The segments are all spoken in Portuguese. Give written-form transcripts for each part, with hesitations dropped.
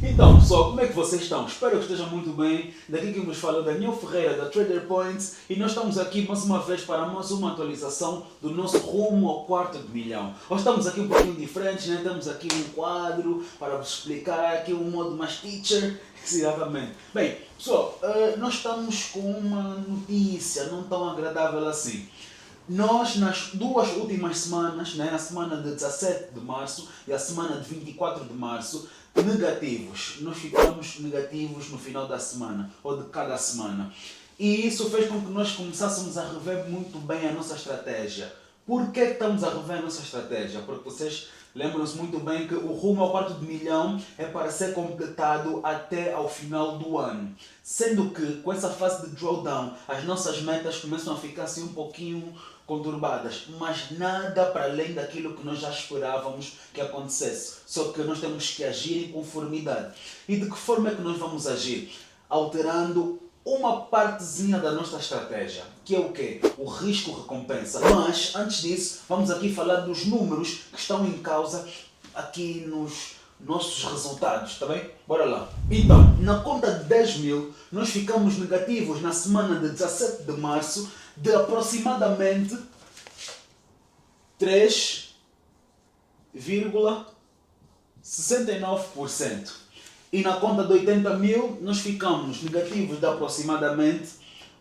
Então, pessoal, como é que vocês estão? Espero que estejam muito bem. Daqui que vos fala Daniel Ferreira da Trader Points e nós estamos aqui mais uma vez para mais uma atualização do nosso rumo ao quarto de milhão. Hoje estamos aqui um pouquinho diferentes, né? Temos aqui um quadro para vos explicar, aqui um modo mais teacher. Exatamente. Bem, pessoal, nós estamos com uma notícia não tão agradável assim. Nós, nas duas últimas semanas, né, a semana de 17 de março e a semana de 24 de março, negativos. Nós ficamos negativos no final da semana, ou de cada semana. E isso fez com que nós começássemos a rever muito bem a nossa estratégia. Por que estamos a rever a nossa estratégia? Porque vocês lembram-se muito bem que o rumo ao quarto de milhão é para ser completado até ao final do ano. Sendo que com essa fase de drawdown, as nossas metas começam a ficar assim um pouquinho conturbadas, mas nada para além daquilo que nós já esperávamos que acontecesse. Só que nós temos que agir em conformidade. E de que forma é que nós vamos agir? Alterando uma partezinha da nossa estratégia, que é o quê? O risco-recompensa. Mas, antes disso, vamos aqui falar dos números que estão em causa aqui nos nossos resultados, tá bem? Bora lá. Então, na conta de 10 mil, nós ficamos negativos na semana de 17 de março de aproximadamente 3,69%. E na conta de 80 mil, nós ficamos negativos de aproximadamente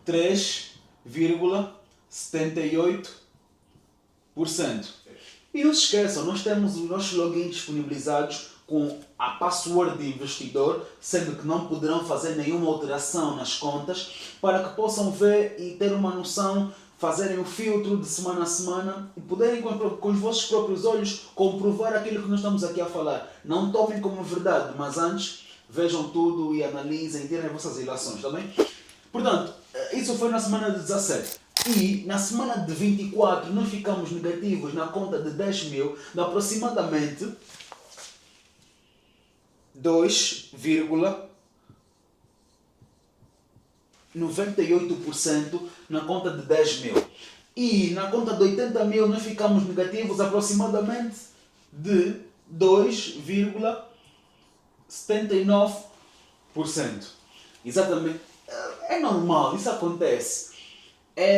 3,78%. E não se esqueçam, nós temos os nossos logins disponibilizados com a password de investidor, sendo que não poderão fazer nenhuma alteração nas contas, para que possam ver e ter uma noção, fazerem o filtro de semana a semana e poderem com os vossos próprios olhos comprovar aquilo que nós estamos aqui a falar. Não tomem como verdade, mas antes vejam tudo e analisem, tirem as vossas ilações, tá bem? Portanto, isso foi na semana de 17. E na semana de 24 nós ficamos negativos na conta de 10 mil de aproximadamente 2,98% na conta de 10 mil. E na conta de 80 mil nós ficamos negativos aproximadamente de 2,79%. Exatamente. É normal, isso acontece.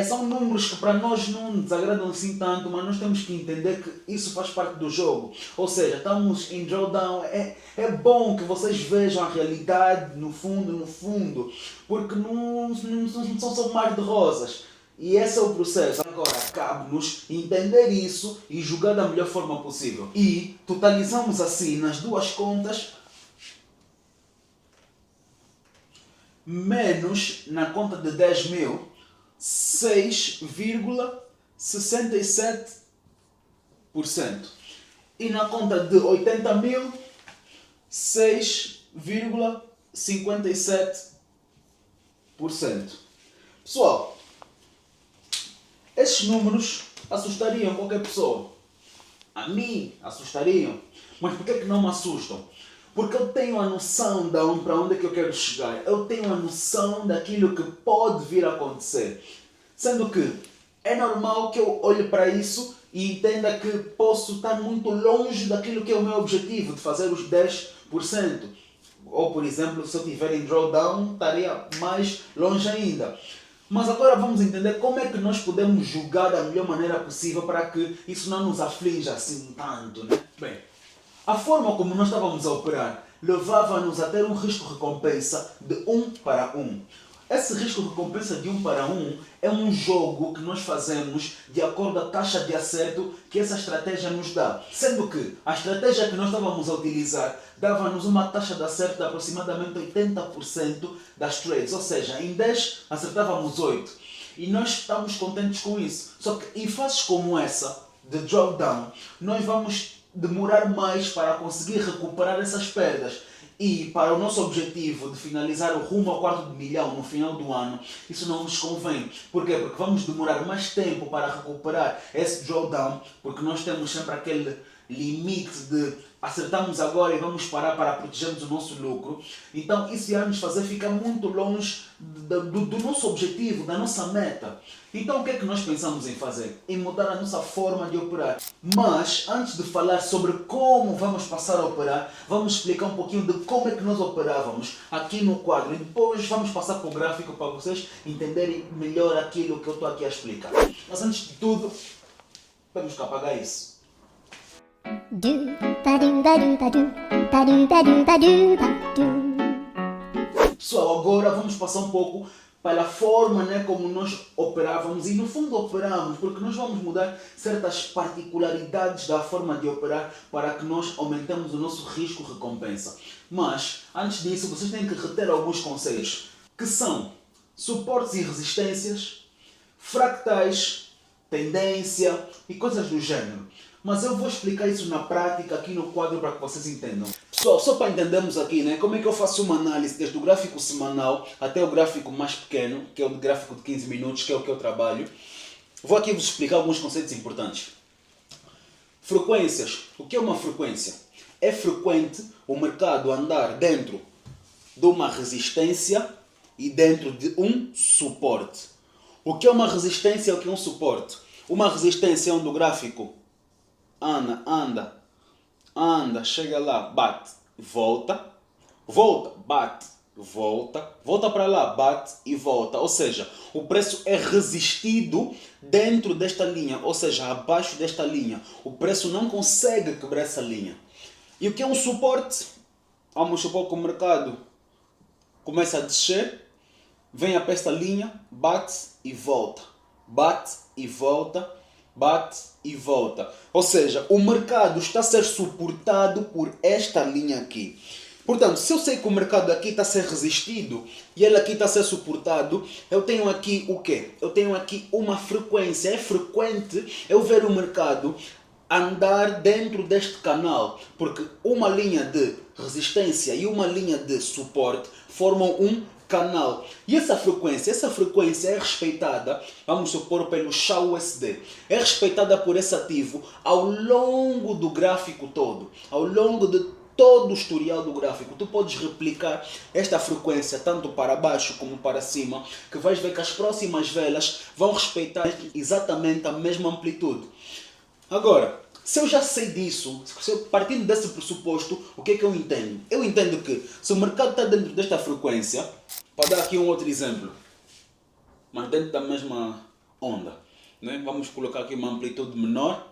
São números que para nós não desagradam assim tanto, mas nós temos que entender que isso faz parte do jogo. Ou seja, estamos em drawdown. É bom que vocês vejam a realidade no fundo, porque não são só mar de rosas. E esse é o processo. Agora, cabe-nos entender isso e jogar da melhor forma possível. E totalizamos assim nas duas contas, menos na conta de 10 mil, 6,67%. E na conta de 80 mil, 6,57%. Pessoal, esses números assustariam qualquer pessoa. A mim assustariam. Mas por que não me assustam? Porque eu tenho a noção de para onde é que eu quero chegar. Eu tenho a noção daquilo que pode vir a acontecer. Sendo que é normal que eu olhe para isso e entenda que posso estar muito longe daquilo que é o meu objetivo, de fazer os 10%. Ou, por exemplo, se eu estiver em drawdown, estaria mais longe ainda. Mas agora vamos entender como é que nós podemos jogar da melhor maneira possível para que isso não nos aflige assim tanto, né? Bem, a forma como nós estávamos a operar levava-nos a ter um risco-recompensa de 1 para 1. Esse risco-recompensa de 1 para 1 é um jogo que nós fazemos de acordo com a taxa de acerto que essa estratégia nos dá. Sendo que a estratégia que nós estávamos a utilizar dava-nos uma taxa de acerto de aproximadamente 80% das trades. Ou seja, em 10 acertávamos 8. E nós estamos contentes com isso. Só que em fases como essa, de drawdown, nós vamos demorar mais para conseguir recuperar essas perdas. E para o nosso objetivo de finalizar o rumo ao quarto de milhão no final do ano, isso não nos convém. Porquê? Porque vamos demorar mais tempo para recuperar esse drawdown, porque nós temos sempre aquele limite de acertamos agora e vamos parar para protegermos o nosso lucro, então isso irá nos fazer ficar muito longe do nosso objetivo, da nossa meta. Então o que é que nós pensamos em fazer? Em mudar a nossa forma de operar. Mas antes de falar sobre como vamos passar a operar, vamos explicar um pouquinho de como é que nós operávamos aqui no quadro. E depois vamos passar para o gráfico para vocês entenderem melhor aquilo que eu estou aqui a explicar. Mas antes de tudo, vamos cá apagar isso. Pessoal, agora vamos passar um pouco para a forma, né, como nós operávamos e no fundo operamos, porque nós vamos mudar certas particularidades da forma de operar para que nós aumentemos o nosso risco-recompensa. Mas, antes disso, vocês têm que reter alguns conceitos, que são suportes e resistências, fractais, tendência e coisas do gênero. Mas eu vou explicar isso na prática aqui no quadro para que vocês entendam. Pessoal, só para entendermos aqui, né, como é que eu faço uma análise desde o gráfico semanal até o gráfico mais pequeno, que é o gráfico de 15 minutos, que é o que eu trabalho. Vou aqui vos explicar alguns conceitos importantes. Frequências. O que é uma frequência? É frequente o mercado andar dentro de uma resistência e dentro de um suporte. O que é uma resistência e o que é um suporte? Uma resistência é onde o gráfico anda, chega lá, bate, volta, bate, volta para lá, bate e volta. Ou seja, o preço é resistido dentro desta linha, ou seja, abaixo desta linha. O preço não consegue quebrar essa linha. E o que é um suporte? Vamos supor que o mercado começa a descer, vem para esta linha, bate e volta, bate e volta, bate e volta. Ou seja, o mercado está a ser suportado por esta linha aqui. Portanto, se eu sei que o mercado aqui está a ser resistido e ele aqui está a ser suportado, eu tenho aqui o quê? Eu tenho aqui uma frequência. É frequente eu ver o mercado andar dentro deste canal, porque uma linha de resistência e uma linha de suporte formam um canal. E essa frequência é respeitada, vamos supor, pelo SHA-USD. É respeitada por esse ativo ao longo do gráfico todo, ao longo de todo o historial do gráfico. Tu podes replicar esta frequência tanto para baixo como para cima, que vais ver que as próximas velas vão respeitar exatamente a mesma amplitude. Agora, se eu já sei disso, partindo desse pressuposto, o que é que eu entendo? Eu entendo que se o mercado está dentro desta frequência, para dar aqui um outro exemplo, mas dentro da mesma onda, né? Vamos colocar aqui uma amplitude menor.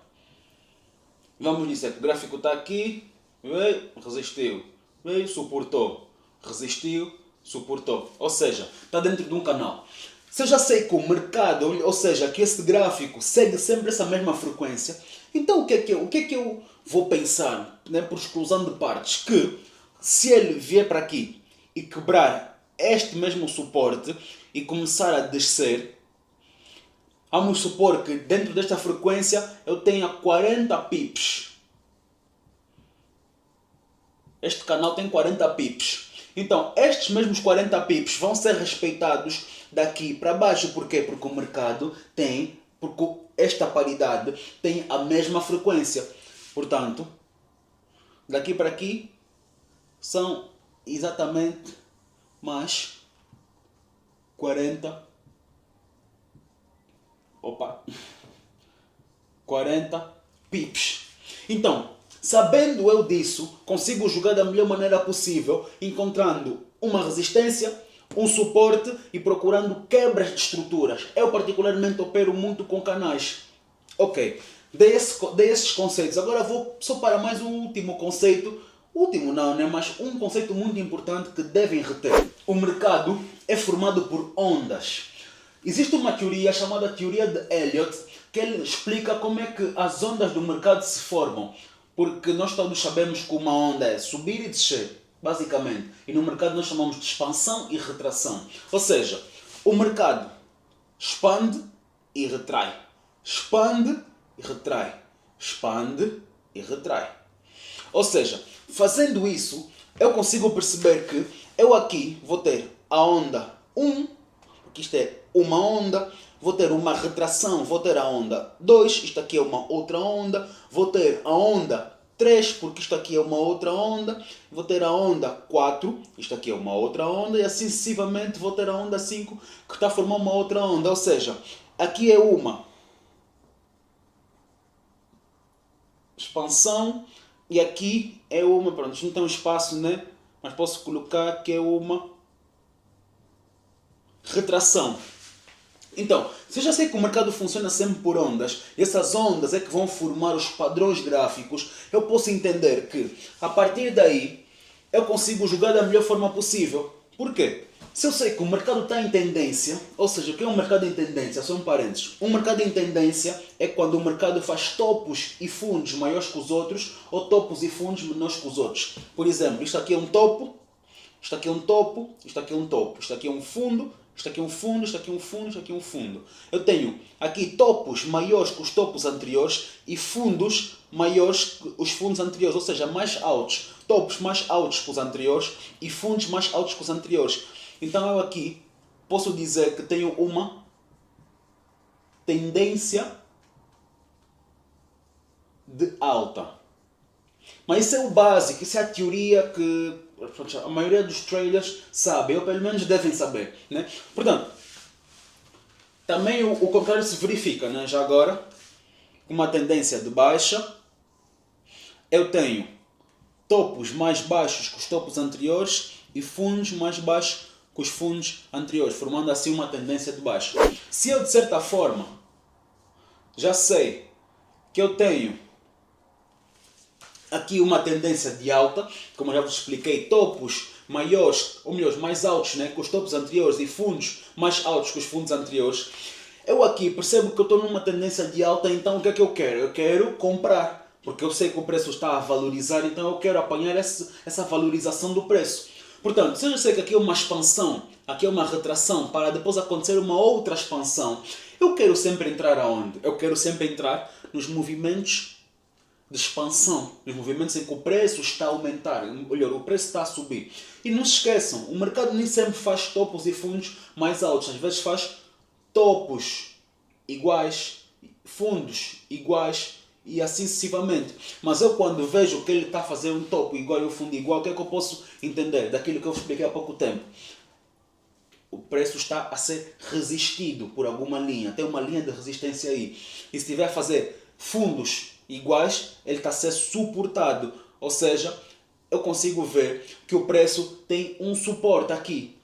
Vamos dizer que o gráfico está aqui, veio, resistiu, veio, suportou, resistiu, suportou. Ou seja, está dentro de um canal. Se eu já sei que o mercado, ou seja, que esse gráfico segue sempre essa mesma frequência, então o que é que eu vou pensar, né, por exclusão de partes? Que se ele vier para aqui e quebrar este mesmo suporte e começar a descer, vamos supor que dentro desta frequência eu tenha 40 pips. Este canal tem 40 pips. Então, estes mesmos 40 pips vão ser respeitados daqui para baixo. Por quê? Porque o mercado tem, porque esta paridade tem a mesma frequência. Portanto, daqui para aqui são exatamente mais 40 pips. Então, sabendo eu disso, consigo jogar da melhor maneira possível, encontrando uma resistência, um suporte e procurando quebras de estruturas. Eu particularmente opero muito com canais. Ok, dei esses conceitos. Agora vou só para mais um último conceito. Último não, né? Mas um conceito muito importante que devem reter. O mercado é formado por ondas. Existe uma teoria chamada teoria de Elliott, que ele explica como é que as ondas do mercado se formam. Porque nós todos sabemos que uma onda é subir e descer, basicamente. E no mercado nós chamamos de expansão e retração. Ou seja, o mercado expande e retrai. Expande e retrai. Expande e retrai. Ou seja, fazendo isso, eu consigo perceber que eu aqui vou ter a onda 1, porque isto é uma onda, vou ter uma retração, vou ter a onda 2, isto aqui é uma outra onda, vou ter a onda 3, porque isto aqui é uma outra onda, vou ter a onda 4, isto aqui é uma outra onda, e assim sucessivamente vou ter a onda 5, que está a formar uma outra onda. Ou seja, aqui é uma expansão, e aqui é uma, pronto, não tem um espaço, né? Mas posso colocar que é uma retração. Então, se eu já sei que o mercado funciona sempre por ondas, e essas ondas é que vão formar os padrões gráficos, eu posso entender que, a partir daí, eu consigo jogar da melhor forma possível. Por quê? Se eu sei que o mercado está em tendência, ou seja, o que é um mercado em tendência? São parênteses. Um mercado em tendência é quando o mercado faz topos e fundos maiores que os outros, ou topos e fundos menores que os outros. Por exemplo, isto aqui é um topo, isto aqui é um topo, isto aqui é um topo, isto aqui é um fundo, isto aqui é um fundo, isto aqui é um fundo, isto aqui é um fundo. Eu tenho aqui topos maiores que os topos anteriores e fundos maiores que os fundos anteriores, ou seja, mais altos. Topos mais altos que os anteriores e fundos mais altos que os anteriores. Então eu aqui posso dizer que tenho uma tendência de alta. Mas isso é o básico, isso é a teoria que a maioria dos traders sabe, ou pelo menos devem saber, né? Portanto, também o contrário se verifica, né? Já agora, uma tendência de baixa, eu tenho topos mais baixos que os topos anteriores e fundos mais baixos que os fundos anteriores, formando assim uma tendência de baixa. Se eu, de certa forma, já sei que eu tenho aqui uma tendência de alta, como eu já vos expliquei, topos maiores, ou melhor, mais altos, né, que os topos anteriores e fundos mais altos que os fundos anteriores, eu aqui percebo que eu estou numa tendência de alta, então o que é que eu quero? Eu quero comprar, porque eu sei que o preço está a valorizar, então eu quero apanhar essa valorização do preço. Portanto, se eu sei que aqui é uma expansão, aqui é uma retração, para depois acontecer uma outra expansão, eu quero sempre entrar aonde? Eu quero sempre entrar nos movimentos de expansão, nos movimentos em que o preço está a aumentar, olha, o preço está a subir. E não se esqueçam, o mercado nem sempre faz topos e fundos mais altos, às vezes faz topos iguais, fundos iguais e assim sucessivamente. Mas eu quando vejo que ele está a fazer um topo igual e um fundo igual, o que é que eu posso entender daquilo que eu expliquei há pouco tempo? O preço está a ser resistido por alguma linha, tem uma linha de resistência aí. E se estiver a fazer fundos iguais, ele está a ser suportado. Ou seja, eu consigo ver que o preço tem um suporte aqui.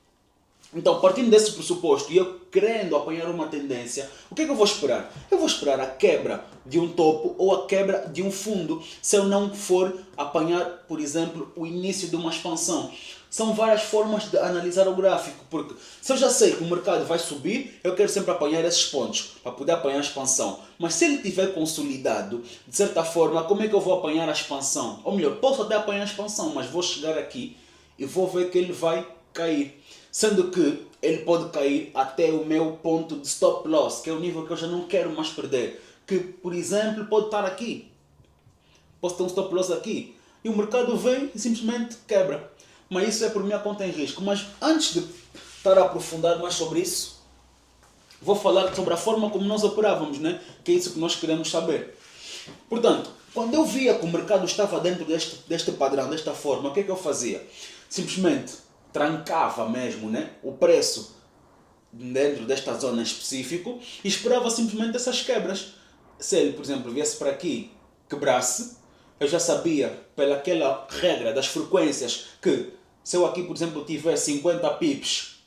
Então, partindo desse pressuposto e eu querendo apanhar uma tendência, o que é que eu vou esperar? Eu vou esperar a quebra de um topo ou a quebra de um fundo, se eu não for apanhar, por exemplo, o início de uma expansão. São várias formas de analisar o gráfico, porque se eu já sei que o mercado vai subir, eu quero sempre apanhar esses pontos, para poder apanhar a expansão. Mas se ele estiver consolidado, de certa forma, como é que eu vou apanhar a expansão? Ou melhor, posso até apanhar a expansão, mas vou chegar aqui e vou ver que ele vai cair. Sendo que ele pode cair até o meu ponto de stop loss, que é o nível que eu já não quero mais perder. Que, por exemplo, pode estar aqui. Posso ter um stop loss aqui. E o mercado vem e simplesmente quebra. Mas isso é por minha conta em risco. Mas antes de estar a aprofundar mais sobre isso, vou falar sobre a forma como nós operávamos, né? Que é isso que nós queremos saber. Portanto, quando eu via que o mercado estava dentro deste padrão, desta forma, o que é que eu fazia? Simplesmente trancava mesmo, né, o preço dentro desta zona em específico e esperava simplesmente essas quebras. Se ele, por exemplo, viesse para aqui, quebrasse, eu já sabia, pelaquela regra das frequências, que se eu aqui, por exemplo, tiver 50 pips,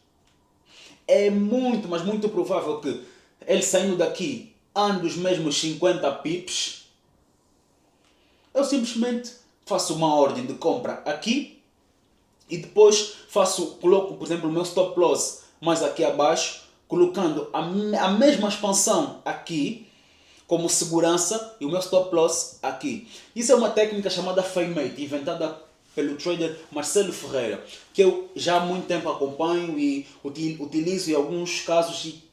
é muito, mas muito provável que ele saindo daqui ande os mesmos 50 pips. Eu simplesmente faço uma ordem de compra aqui e depois coloco, por exemplo, o meu stop loss mais aqui abaixo, colocando a mesma expansão aqui como segurança e o meu stop loss aqui. Isso é uma técnica chamada FAMATE, inventada pelo trader Marcelo Ferreira, que eu já há muito tempo acompanho e utilizo em alguns casos e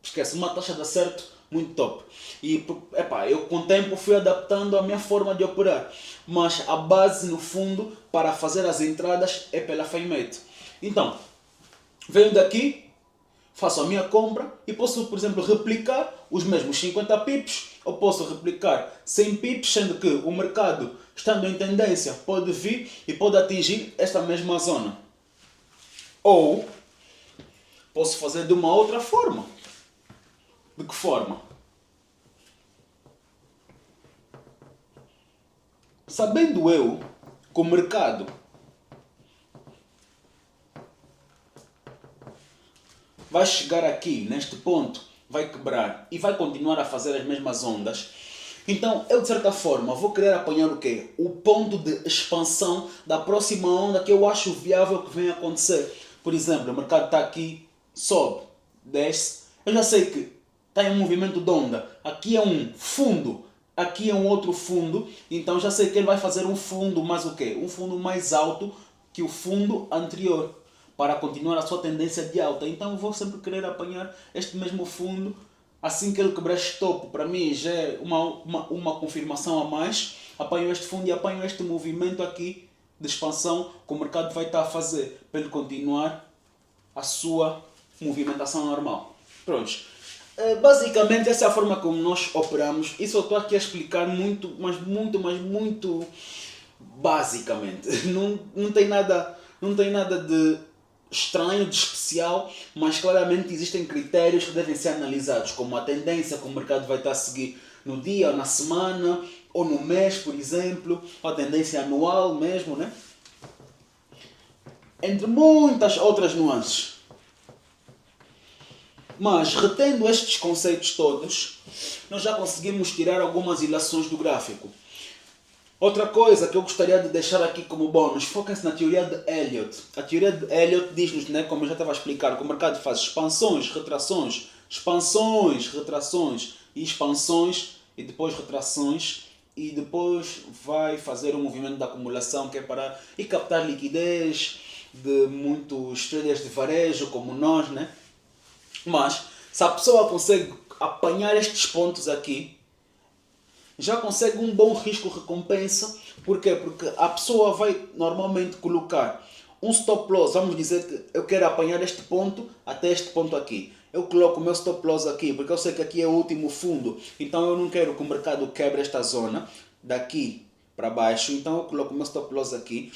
esquece, uma taxa de acerto muito top. E eu com o tempo fui adaptando a minha forma de operar. Mas a base no fundo para fazer as entradas é pela FAMATE. Então, venho daqui, faço a minha compra e posso, por exemplo, replicar os mesmos 50 pips ou posso replicar 100 pips, sendo que o mercado estando em tendência, pode vir e pode atingir esta mesma zona. Ou posso fazer de uma outra forma. De que forma? Sabendo eu que o mercado vai chegar aqui, neste ponto, vai quebrar e vai continuar a fazer as mesmas ondas, então eu de certa forma vou querer apanhar o quê? O ponto de expansão da próxima onda que eu acho viável que venha acontecer. Por exemplo, o mercado está aqui, sobe, desce, eu já sei que está em um movimento de onda, aqui é um fundo, aqui é um outro fundo, então já sei que ele vai fazer um fundo mais o quê? Um fundo mais alto que o fundo anterior, para continuar a sua tendência de alta. Então eu vou sempre querer apanhar este mesmo fundo, assim que ele quebrar este topo, para mim já é uma confirmação a mais, apanho este fundo e apanho este movimento aqui de expansão que o mercado vai estar a fazer, para ele continuar a sua movimentação normal. Prontos. Basicamente essa é a forma como nós operamos. Isso eu estou aqui a explicar muito basicamente. Não tem nada de estranho, de especial, mas claramente existem critérios que devem ser analisados, como a tendência que o mercado vai estar a seguir no dia, ou na semana, ou no mês, por exemplo, ou a tendência anual mesmo, né? Entre muitas outras nuances. Mas, retendo estes conceitos todos, nós já conseguimos tirar algumas ilações do gráfico. Outra coisa que eu gostaria de deixar aqui como bônus, foquem-se na teoria de Elliott. A teoria de Elliott diz-nos, né, como eu já estava a explicar, que o mercado faz expansões, retrações, e expansões, e depois retrações, e depois vai fazer um movimento de acumulação que é para ir captar liquidez de muitos traders de varejo como nós, né? Mas, se a pessoa consegue apanhar estes pontos aqui, já consegue um bom risco-recompensa. Por quê? Porque a pessoa vai normalmente colocar um stop loss. Vamos dizer que eu quero apanhar este ponto até este ponto aqui. Eu coloco o meu stop loss aqui, porque eu sei que aqui é o último fundo. Então eu não quero que o mercado quebre esta zona daqui para baixo. Então eu coloco o meu stop loss aqui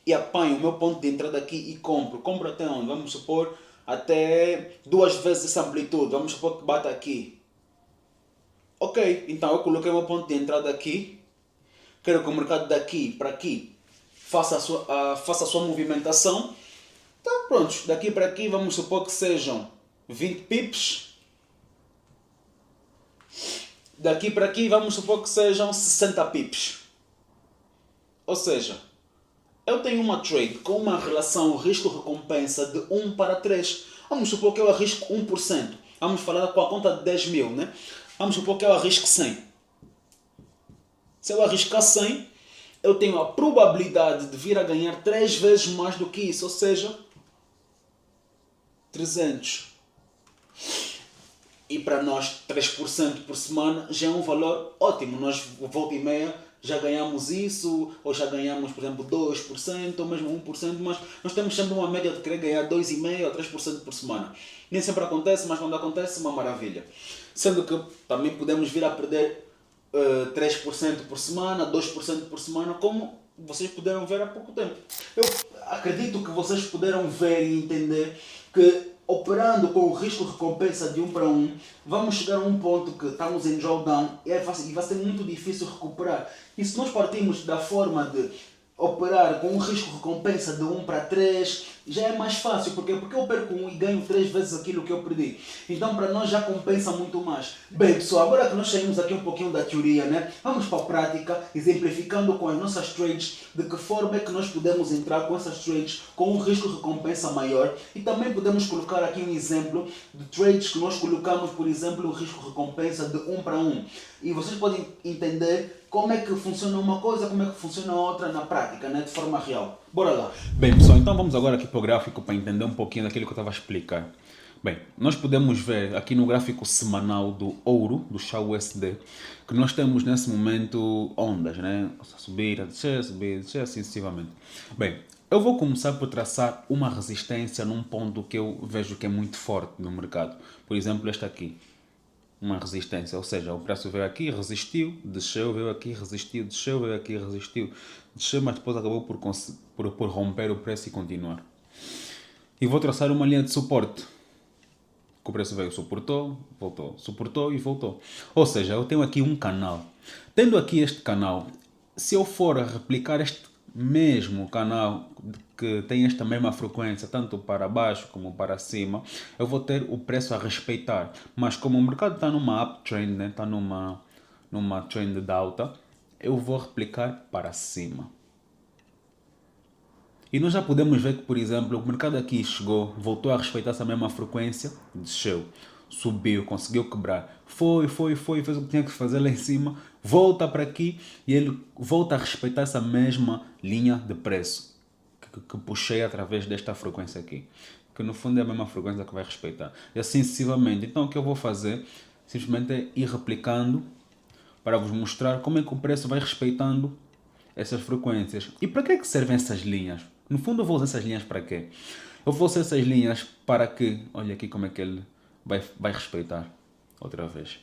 e apanho o meu ponto de entrada aqui e compro. Compro até onde? Vamos supor até 2 vezes essa amplitude. Vamos supor que bata aqui. Ok, então eu coloquei o meu ponto de entrada aqui. Quero que o mercado daqui para aqui faça a sua movimentação. Então pronto, daqui para aqui vamos supor que sejam 20 pips. Daqui para aqui vamos supor que sejam 60 pips. Ou seja, eu tenho uma trade com uma relação risco-recompensa de 1 para 3. Vamos supor que eu arrisco 1%. Vamos falar com a conta de 10 mil, né? Vamos supor que eu arrisco 100. Se eu arriscar 100, eu tenho a probabilidade de vir a ganhar 3 vezes mais do que isso. Ou seja, 300. E para nós 3% por semana já é um valor ótimo. Nós, volta e meia, já ganhamos isso, ou já ganhamos, por exemplo, 2%, ou mesmo 1%, mas nós temos sempre uma média de querer ganhar 2,5% ou 3% por semana. Nem sempre acontece, mas quando acontece, uma maravilha. Sendo que também podemos vir a perder 3% por semana, 2% por semana, como vocês puderam ver há pouco tempo. Eu acredito que vocês puderam ver e entender que operando com o risco-recompensa de 1 para 1, vamos chegar a um ponto que estamos em drawdown e vai ser muito difícil recuperar. E se nós partimos da forma de operar com um risco-recompensa de 1 para 3, já é mais fácil. Porque eu perco 1 e ganho 3 vezes aquilo que eu perdi. Então para nós já compensa muito mais. Bem pessoal, agora que nós saímos aqui um pouquinho da teoria, né? Vamos para a prática, exemplificando com as nossas trades de que forma é que nós podemos entrar com essas trades com um risco-recompensa maior. E também podemos colocar aqui um exemplo de trades que nós colocamos, por exemplo, um risco-recompensa de 1 para 1. E vocês podem entender como é que funciona uma coisa, como é que funciona a outra na prática, né? De forma real. Bora lá. Bem pessoal, então vamos agora aqui para o gráfico para entender um pouquinho daquilo que eu estava a explicar. Bem, nós podemos ver aqui no gráfico semanal do ouro, do XAUUSD, que nós temos nesse momento ondas, né? A subir, a descer, assim sucessivamente. Bem, eu vou começar por traçar uma resistência num ponto que eu vejo que é muito forte no mercado. Por exemplo, este aqui. uma resistência, ou seja, o preço veio aqui, resistiu, desceu, veio aqui, resistiu, desceu, veio aqui, resistiu, desceu, mas depois acabou por romper o preço e continuar. E vou traçar uma linha de suporte, que o preço veio, suportou e voltou. Ou seja, eu tenho aqui um canal. Tendo aqui este canal, se eu for a replicar este mesmo canal que tem esta mesma frequência, tanto para baixo como para cima, eu vou ter o preço a respeitar. Mas como o mercado está numa uptrend, né? Está numa trend de alta, eu vou replicar para cima. E nós já podemos ver que, por exemplo, o mercado aqui chegou, voltou a respeitar essa mesma frequência, desceu, subiu, conseguiu quebrar, fez o que tinha que fazer lá em cima, volta para aqui e ele volta a respeitar essa mesma linha de preço que puxei através desta frequência aqui. Que no fundo é a mesma frequência que vai respeitar. E assim sucessivamente. Então o que eu vou fazer simplesmente é ir replicando para vos mostrar como é que o preço vai respeitando essas frequências. E para que é que servem essas linhas? No fundo eu vou usar essas linhas para quê? Eu vou usar essas linhas para que... Olha aqui como é que ele vai respeitar. Outra vez.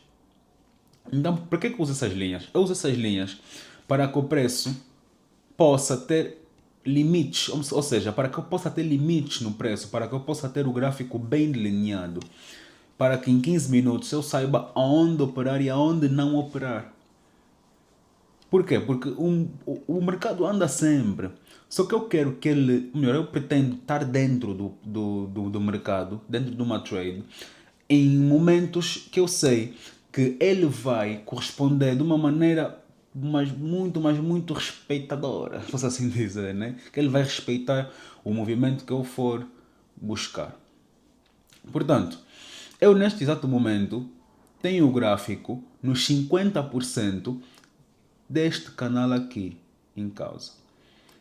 Então, para que é que eu uso essas linhas? Eu uso essas linhas para que o preço possa ter limites, ou seja, para que eu possa ter limites no preço, para que eu possa ter o gráfico bem delineado, para que em 15 minutos eu saiba aonde operar e aonde não operar. Por quê? Porque o mercado anda sempre. Só que eu quero que ele... Melhor, eu pretendo estar dentro do mercado, dentro de uma trade, em momentos que eu sei que ele vai corresponder de uma maneira muito respeitadora, se fosse assim dizer, né? Que ele vai respeitar o movimento que eu for buscar. Portanto, eu neste exato momento tenho o gráfico nos 50% deste canal aqui em causa.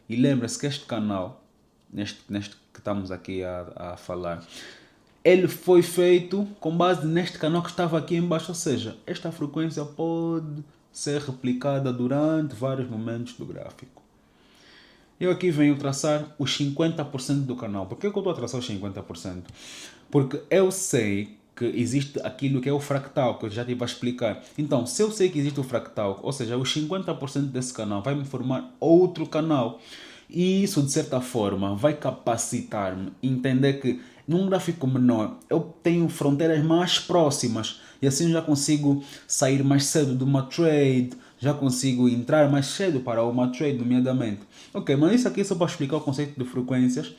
E lembra-se que este canal, neste que estamos aqui a falar, ele foi feito com base neste canal que estava aqui embaixo, ou seja, esta frequência pode ser replicada durante vários momentos do gráfico. Eu aqui venho traçar os 50% do canal. Por que eu estou a traçar os 50%? Porque eu sei que existe aquilo que é o fractal, que eu já estive a explicar. Então, se eu sei que existe o fractal, ou seja, os 50% desse canal vai me formar outro canal. E isso, de certa forma, vai capacitar-me a entender que num gráfico menor eu tenho fronteiras mais próximas e assim já consigo sair mais cedo de uma trade, já consigo entrar mais cedo para uma trade, nomeadamente. Ok, mas isso aqui é só para explicar o conceito de frequências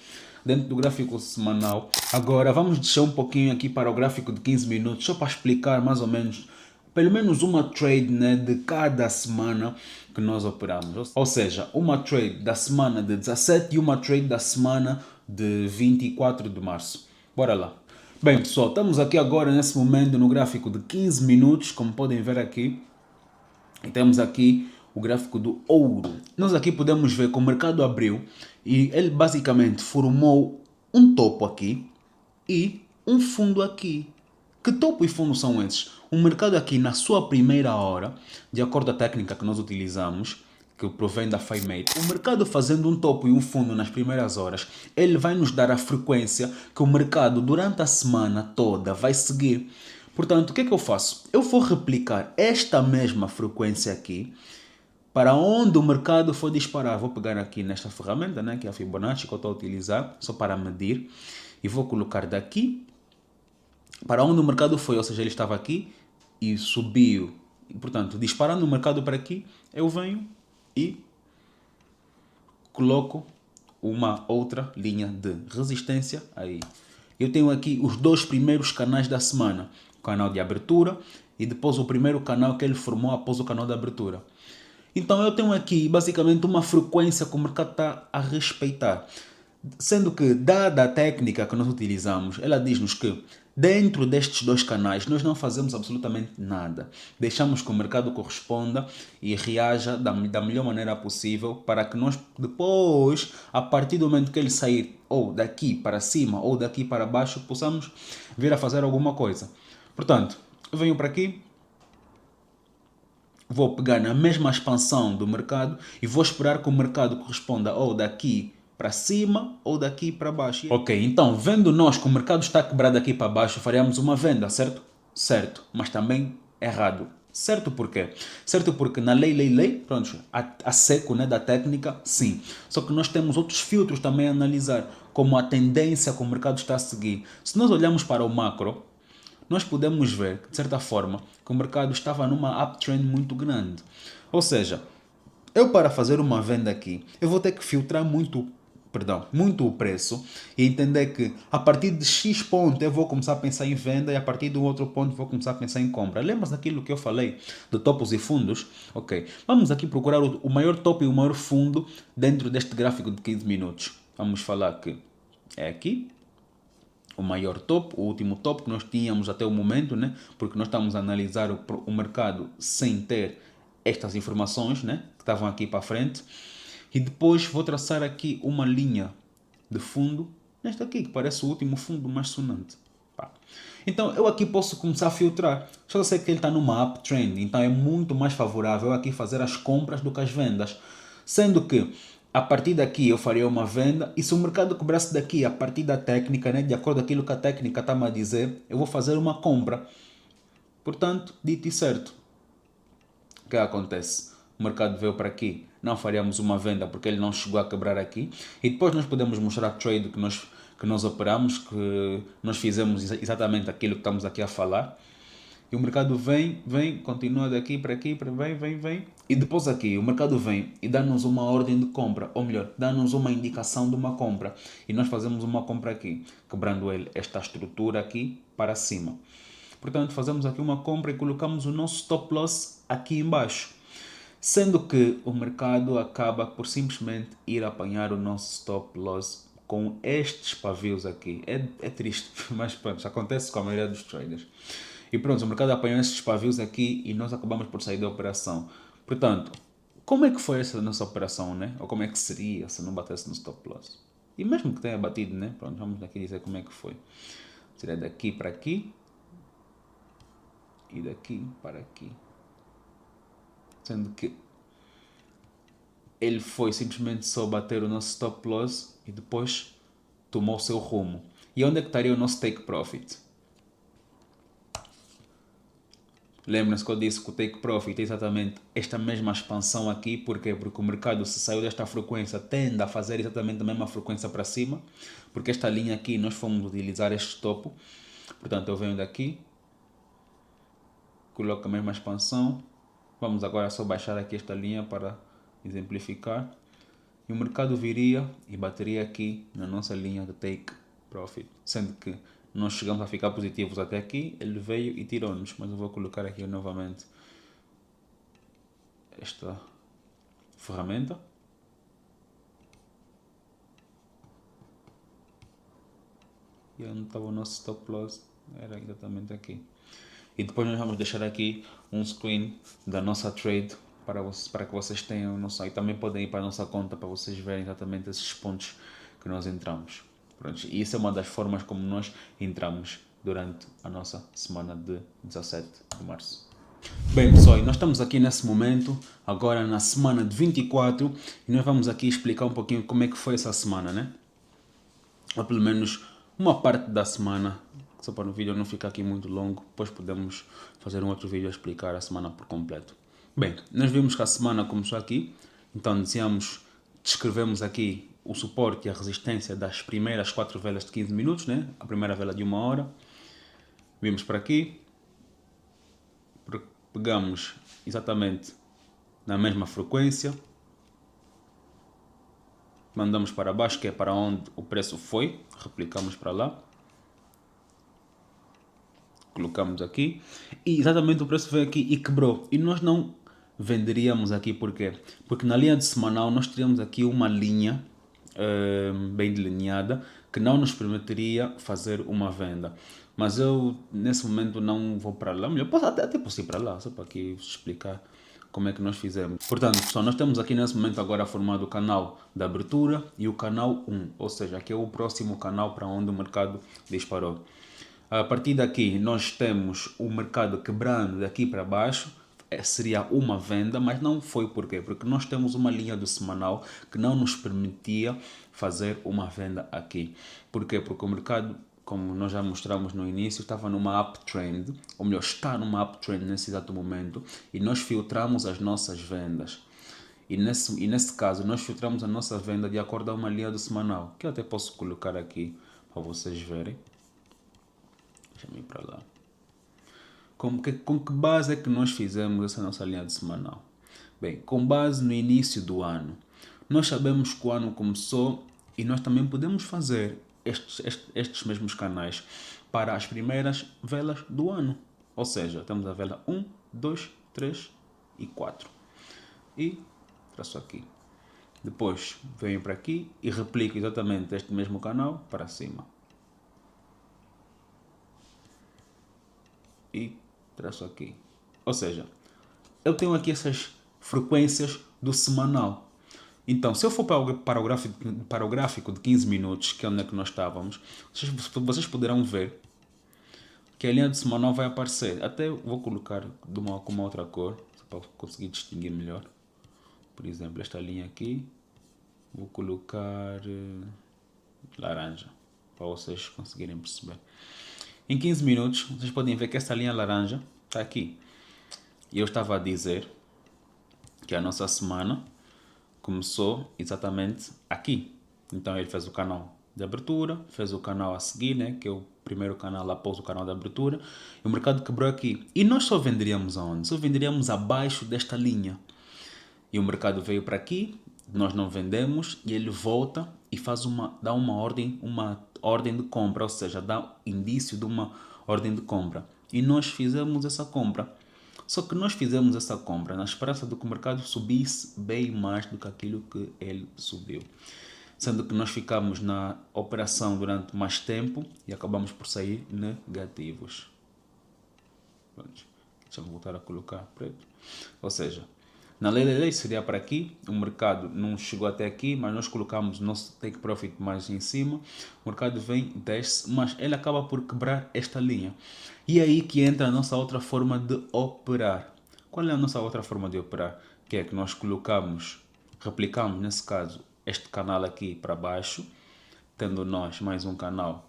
dentro do gráfico semanal. Agora vamos descer um pouquinho aqui para o gráfico de 15 minutos, só para explicar mais ou menos, pelo menos uma trade, né, de cada semana que nós operamos. Ou seja, uma trade da semana de 17 e uma trade da semana de 24 de março. Bora lá. Bem pessoal, estamos aqui agora nesse momento no gráfico de 15 minutos, como podem ver aqui. E temos aqui o gráfico do ouro. Nós aqui podemos ver que o mercado abriu e ele basicamente formou um topo aqui e um fundo aqui. Que topo e fundo são esses? O mercado aqui na sua primeira hora, de acordo com a técnica que nós utilizamos, que provém da FiMate, o mercado fazendo um topo e um fundo nas primeiras horas, ele vai nos dar a frequência que o mercado durante a semana toda vai seguir. Portanto, o que é que eu faço? Eu vou replicar esta mesma frequência aqui para onde o mercado for disparar. Vou pegar aqui nesta ferramenta, né, que é a Fibonacci, que eu estou a utilizar, só para medir. E vou colocar daqui para onde o mercado foi, ou seja, ele estava aqui e subiu. E, portanto, disparando o mercado para aqui, eu venho e coloco uma outra linha de resistência aí. Eu tenho aqui os dois primeiros canais da semana. O canal de abertura e depois o primeiro canal que ele formou após o canal de abertura. Então eu tenho aqui basicamente uma frequência que o mercado está a respeitar. Sendo que, dada a técnica que nós utilizamos, ela diz-nos que dentro destes dois canais nós não fazemos absolutamente nada. Deixamos que o mercado corresponda e reaja da melhor maneira possível para que nós depois, a partir do momento que ele sair ou daqui para cima ou daqui para baixo, possamos vir a fazer alguma coisa. Portanto, eu venho para aqui, vou pegar na mesma expansão do mercado e vou esperar que o mercado corresponda ou daqui para cima ou daqui para baixo. Ok, então vendo nós que o mercado está quebrado aqui para baixo, faremos uma venda, certo? certo, mas também errado. Certo por quê? Certo porque na lei, pronto, a seco, né, da técnica, sim. Só que nós temos outros filtros também a analisar, como a tendência que o mercado está a seguir. Se nós olharmos para o macro, nós podemos ver, de certa forma, que o mercado estava numa uptrend muito grande. Ou seja, eu para fazer uma venda aqui, eu vou ter que filtrar muito o preço e entender que a partir de X ponto eu vou começar a pensar em venda e a partir de um outro ponto vou começar a pensar em compra. Lembras daquilo que eu falei de topos e fundos? Ok, vamos aqui procurar o maior topo e o maior fundo dentro deste gráfico de 15 minutos. Vamos falar que é aqui, o maior topo, o último topo que nós tínhamos até o momento, né? Porque nós estamos a analisar o mercado sem ter estas informações, né? Que estavam aqui para frente. E depois vou traçar aqui uma linha de fundo, nesta aqui, que parece o último fundo mais sonante. Pá. Então eu aqui posso começar a filtrar. Só sei que ele está numa uptrend, então é muito mais favorável aqui fazer as compras do que as vendas. Sendo que a partir daqui eu faria uma venda e se o mercado cobrasse daqui a partir da técnica, né, de acordo com aquilo que a técnica está-me a dizer, eu vou fazer uma compra. Portanto, dito e certo, o que acontece? O mercado veio para aqui, não faríamos uma venda porque ele não chegou a quebrar aqui e depois nós podemos mostrar a trade que nós operamos, que nós fizemos exatamente aquilo que estamos aqui a falar. E o mercado vem, continua daqui para aqui, vem. E depois aqui, o mercado vem e dá-nos uma ordem de compra, ou melhor, dá-nos uma indicação de uma compra. E nós fazemos uma compra aqui, quebrando esta estrutura aqui para cima. Portanto, fazemos aqui uma compra e colocamos o nosso stop loss aqui embaixo. Sendo que o mercado acaba por simplesmente ir apanhar o nosso stop loss com estes pavios aqui. É triste, mas pronto, acontece com a maioria dos traders. E pronto, o mercado apanhou esses pavios aqui e nós acabamos por sair da operação. Portanto, como é que foi essa nossa operação, né? Ou como é que seria se não batesse no stop loss? E mesmo que tenha batido, né? Pronto, vamos aqui dizer como é que foi. Seria daqui para aqui e daqui para aqui. Sendo que ele foi simplesmente só bater o nosso stop loss e depois tomou o seu rumo. E onde é que estaria o nosso take profit? Lembra-se que eu disse que o take profit é exatamente esta mesma expansão aqui. Por quê? Porque o mercado, se saiu desta frequência, tende a fazer exatamente a mesma frequência para cima. Porque esta linha aqui, nós fomos utilizar este topo. Portanto, eu venho daqui, coloco a mesma expansão. Vamos agora só baixar aqui esta linha para exemplificar. E o mercado viria e bateria aqui na nossa linha de take profit. Sendo que nós chegamos a ficar positivos até aqui, ele veio e tirou-nos. Mas eu vou colocar aqui novamente esta ferramenta. E onde estava o nosso stop loss? Era exatamente aqui. E depois nós vamos deixar aqui um screen da nossa trade para que vocês tenham noção. E também podem ir para a nossa conta para vocês verem exatamente esses pontos que nós entramos. Pronto, e isso é uma das formas como nós entramos durante a nossa semana de 17 de março. Bem pessoal, nós estamos aqui nesse momento, agora na semana de 24, e nós vamos aqui explicar um pouquinho como é que foi essa semana, né? Ou pelo menos uma parte da semana, só para o vídeo não ficar aqui muito longo, depois podemos fazer um outro vídeo a explicar a semana por completo. Bem, nós vimos que a semana começou aqui, então descrevemos aqui o suporte e a resistência das primeiras 4 velas de 15 minutos, né? A primeira vela de 1 hora. Vimos para aqui, pegamos exatamente na mesma frequência, mandamos para baixo, que é para onde o preço foi, replicamos para lá, colocamos aqui, e exatamente o preço veio aqui e quebrou, e nós não venderíamos aqui, por quê? Porque na linha de semanal nós teríamos aqui uma linha bem delineada que não nos permitiria fazer uma venda, mas eu nesse momento não vou para lá, eu posso até posso ir para lá, só para aqui explicar como é que nós fizemos. Portanto, pessoal, nós temos aqui nesse momento agora formado o canal da abertura e o canal 1, ou seja, aqui é o próximo canal para onde o mercado disparou. A partir daqui nós temos o mercado quebrando daqui para baixo, seria uma venda, mas não foi. Por quê? Porque nós temos uma linha do semanal que não nos permitia fazer uma venda aqui. Por quê? Porque o mercado como nós já mostramos no início, estava numa uptrend, ou melhor, está numa uptrend nesse exato momento, e nós filtramos as nossas vendas. E nesse caso, nós filtramos a nossa venda de acordo a uma linha do semanal, que eu até posso colocar aqui para vocês verem. Deixa-me ir para lá. Com que base é que nós fizemos essa nossa linha de semanal? Bem, com base no início do ano. Nós sabemos que o ano começou e nós também podemos fazer estes mesmos canais para as primeiras velas do ano. Ou seja, temos a vela 1, 2, 3 e 4. E traço aqui. Depois venho para aqui e replico exatamente este mesmo canal para cima. E traço aqui. Ou seja, eu tenho aqui essas frequências do semanal. Então, se eu for para o gráfico de 15 minutos, que é onde é que nós estávamos, vocês poderão ver que a linha de semanal vai aparecer. Até vou colocar com uma outra cor, para conseguir distinguir melhor. Por exemplo, esta linha aqui, vou colocar laranja, para vocês conseguirem perceber. Em 15 minutos, vocês podem ver que esta linha laranja está aqui. E eu estava a dizer que a nossa semana começou exatamente aqui. Então ele fez o canal de abertura, fez o canal a seguir, né, que é o primeiro canal após o canal de abertura, e o mercado quebrou aqui. E nós só venderíamos aonde? Só venderíamos abaixo desta linha. E o mercado veio para aqui, nós não vendemos, e ele volta e dá uma ordem de compra, ou seja, dá indício de uma ordem de compra. E nós fizemos essa compra. Só que nós fizemos essa compra na esperança de que o mercado subisse bem mais do que aquilo que ele subiu. Sendo que nós ficamos na operação durante mais tempo e acabamos por sair negativos. Deixa eu voltar a colocar preto. Ou seja, na lei seria para aqui, o mercado não chegou até aqui, mas nós colocamos o nosso take profit mais em cima, o mercado vem, desce, mas ele acaba por quebrar esta linha. E é aí que entra a nossa outra forma de operar. Qual é a nossa outra forma de operar? Que é que nós replicamos nesse caso, este canal aqui para baixo, tendo nós mais um canal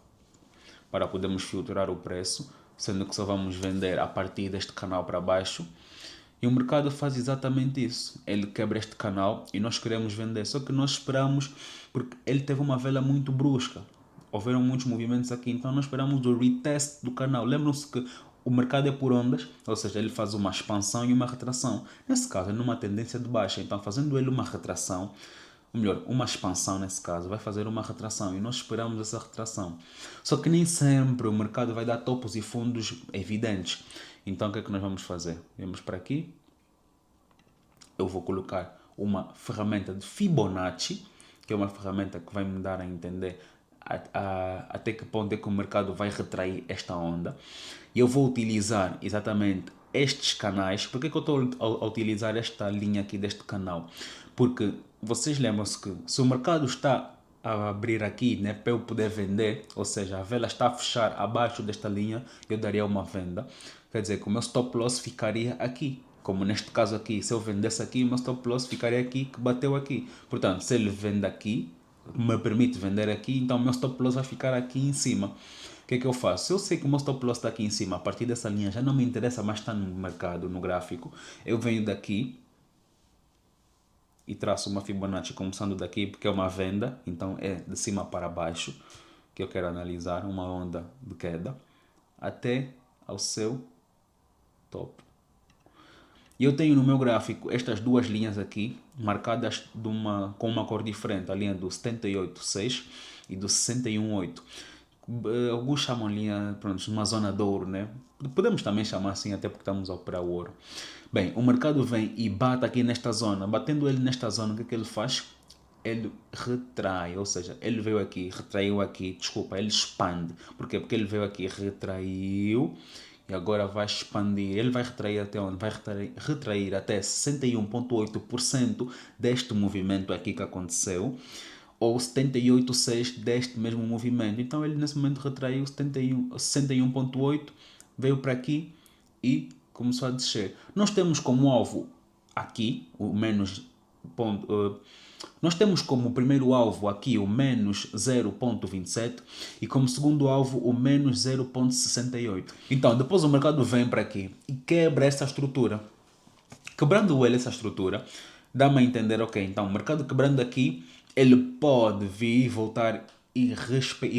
para podermos filtrar o preço, sendo que só vamos vender a partir deste canal para baixo. E o mercado faz exatamente isso. Ele quebra este canal e nós queremos vender. Só que nós esperamos, porque ele teve uma vela muito brusca. Houveram muitos movimentos aqui, então nós esperamos o retest do canal. Lembram-se que o mercado é por ondas, ou seja, ele faz uma expansão e uma retração. Nesse caso, é numa tendência de baixa. Então, fazendo ele uma retração, ou melhor, uma expansão nesse caso, vai fazer uma retração e nós esperamos essa retração. Só que nem sempre o mercado vai dar topos e fundos evidentes. Então o que é que nós vamos fazer? Vamos para aqui. Eu vou colocar uma ferramenta de Fibonacci, que é uma ferramenta que vai me dar a entender até que ponto é que o mercado vai retrair esta onda. E eu vou utilizar exatamente estes canais. Por que eu estou a utilizar esta linha aqui deste canal? Porque vocês lembram-se que se o mercado está a abrir aqui, né, para eu poder vender, ou seja, a vela está a fechar abaixo desta linha, eu daria uma venda. Quer dizer que o meu stop loss ficaria aqui. Como neste caso aqui, se eu vendesse aqui, o meu stop loss ficaria aqui, que bateu aqui. Portanto, se ele vende aqui, me permite vender aqui, então o meu stop loss vai ficar aqui em cima. O que é que eu faço? Se eu sei que o meu stop loss está aqui em cima, a partir dessa linha já não me interessa mais estar no mercado, no gráfico, eu venho daqui e traço uma Fibonacci começando daqui, porque é uma venda, então é de cima para baixo que eu quero analisar, uma onda de queda, até ao seu top. E eu tenho no meu gráfico estas duas linhas aqui, marcadas com uma cor diferente, a linha do 78,6 e do 61,8. Alguns chamam linha, pronto, uma zona de ouro, né? Podemos também chamar assim, até porque estamos a operar o ouro. Bem, o mercado vem e bate aqui nesta zona. Batendo ele nesta zona, o que é que ele faz? Ele retrai, ou seja, ele veio aqui, retraiu aqui, desculpa, ele expande. Por quê? Porque ele veio aqui, retraiu e agora vai expandir. Ele vai retrair até onde? Vai retrair até 61,8% deste movimento aqui que aconteceu, ou 78,6% deste mesmo movimento. Então ele nesse momento retraiu 61,8%, veio para aqui e começou a descer. Nós temos como alvo aqui, o menos Nós temos como primeiro alvo aqui o menos 0,27 e como segundo alvo o menos 0,68. Então, depois o mercado vem para aqui e quebra essa estrutura. Quebrando ele essa estrutura, dá-me a entender, ok, então o mercado quebrando aqui, ele pode vir, voltar e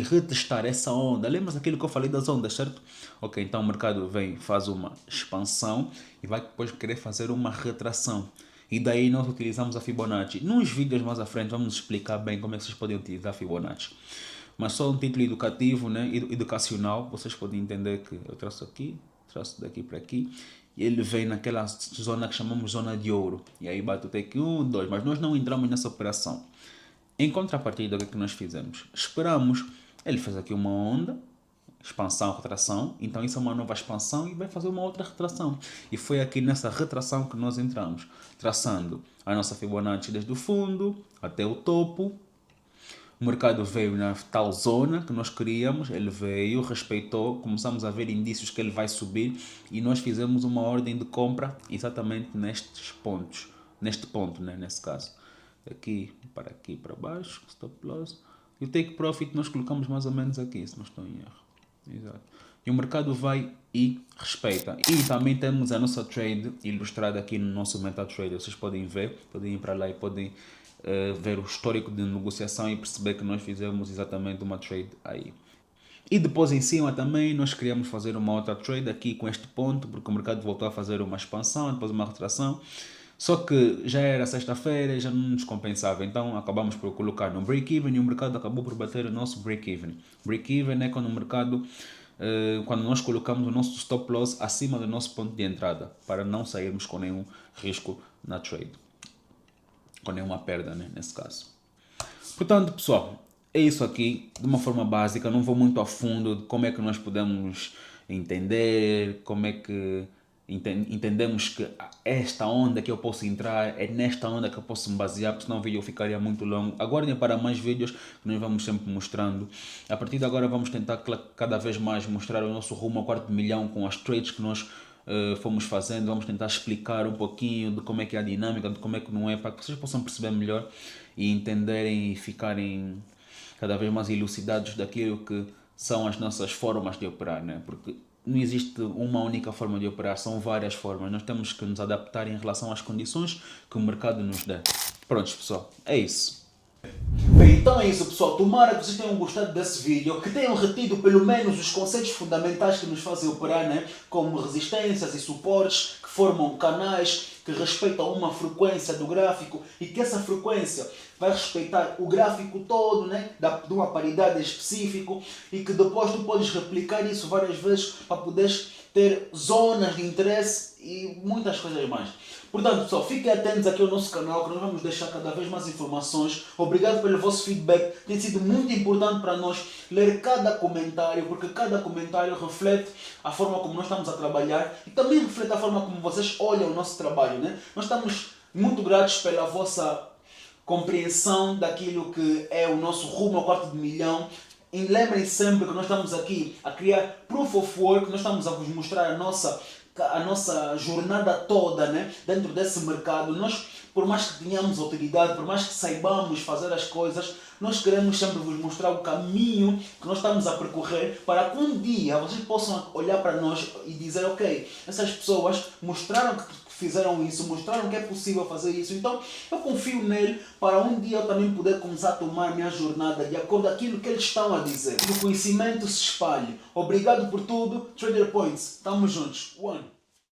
retestar essa onda. Lembra daquilo que eu falei das ondas, certo? Ok, então o mercado vem, faz uma expansão e vai depois querer fazer uma retração. E daí nós utilizamos a Fibonacci. Nos vídeos mais à frente vamos explicar bem como é que vocês podem utilizar a Fibonacci. Mas só um título educativo, né, educacional, vocês podem entender que eu traço aqui, traço daqui para aqui, e ele vem naquela zona que chamamos zona de ouro. E aí bate o take 1, 2, mas nós não entramos nessa operação. Em contrapartida, o que é que nós fizemos? Esperamos, ele fez aqui uma onda, expansão, retração, então isso é uma nova expansão e vai fazer uma outra retração. E foi aqui nessa retração que nós entramos, traçando a nossa Fibonacci desde o fundo até o topo. O mercado veio na tal zona que nós queríamos, ele veio, respeitou, começamos a ver indícios que ele vai subir e nós fizemos uma ordem de compra exatamente nestes pontos, neste ponto, né, nesse caso. Aqui para baixo, stop loss. E o take profit nós colocamos mais ou menos aqui, se não estou em erro. Exato. E o mercado vai e respeita. E também temos a nossa trade ilustrada aqui no nosso MetaTrader. Vocês podem ver, podem ir para lá e podem ver o histórico de negociação e perceber que nós fizemos exatamente uma trade aí. E depois em cima também nós queríamos fazer uma outra trade aqui com este ponto, porque o mercado voltou a fazer uma expansão, depois uma retração. Só que já era sexta-feira e já não nos compensava, então acabamos por colocar no break-even e o mercado acabou por bater o nosso break-even. Break-even é quando o mercado, quando nós colocamos o nosso stop loss acima do nosso ponto de entrada, para não sairmos com nenhum risco na trade, com nenhuma perda, né, nesse caso. Portanto, pessoal, é isso aqui, de uma forma básica, não vou muito a fundo de como é que nós podemos entender, como é que entendemos que esta onda que eu posso entrar, é nesta onda que eu posso me basear, porque senão o vídeo ficaria muito longo. Aguardem para mais vídeos que nós vamos sempre mostrando. A partir de agora vamos tentar cada vez mais mostrar o nosso rumo ao quarto de milhão com as trades que nós fomos fazendo. Vamos tentar explicar um pouquinho de como é que é a dinâmica, de como é que não é, para que vocês possam perceber melhor e entenderem e ficarem cada vez mais elucidados daquilo que são as nossas formas de operar, né? Porque não existe uma única forma de operar, são várias formas. Nós temos que nos adaptar em relação às condições que o mercado nos dá. Pronto, pessoal, é isso. Bem, então é isso, pessoal. Tomara que vocês tenham gostado desse vídeo, que tenham retido pelo menos os conceitos fundamentais que nos fazem operar, né? Como resistências e suportes, que formam canais, que respeitam uma frequência do gráfico e que essa frequência vai respeitar o gráfico todo, né? De uma paridade específica e que depois tu podes replicar isso várias vezes para poderes ter zonas de interesse e muitas coisas mais. Portanto, pessoal, fiquem atentos aqui ao nosso canal, que nós vamos deixar cada vez mais informações. Obrigado pelo vosso feedback, tem sido muito importante para nós ler cada comentário, porque cada comentário reflete a forma como nós estamos a trabalhar e também reflete a forma como vocês olham o nosso trabalho, né? Nós estamos muito gratos pela vossa compreensão daquilo que é o nosso rumo ao quarto de milhão. E lembrem sempre que nós estamos aqui a criar proof of work, nós estamos a vos mostrar a nossa jornada toda, né, dentro desse mercado. Nós, por mais que tenhamos utilidade, por mais que saibamos fazer as coisas, nós queremos sempre vos mostrar o caminho que nós estamos a percorrer para que um dia vocês possam olhar para nós e dizer, ok, essas pessoas mostraram que fizeram isso, mostraram que é possível fazer isso, então eu confio nele para um dia eu também poder começar a tomar minha jornada de acordo com aquilo que eles estão a dizer. Que o conhecimento se espalhe. Obrigado por tudo. Trader Points, estamos juntos. One.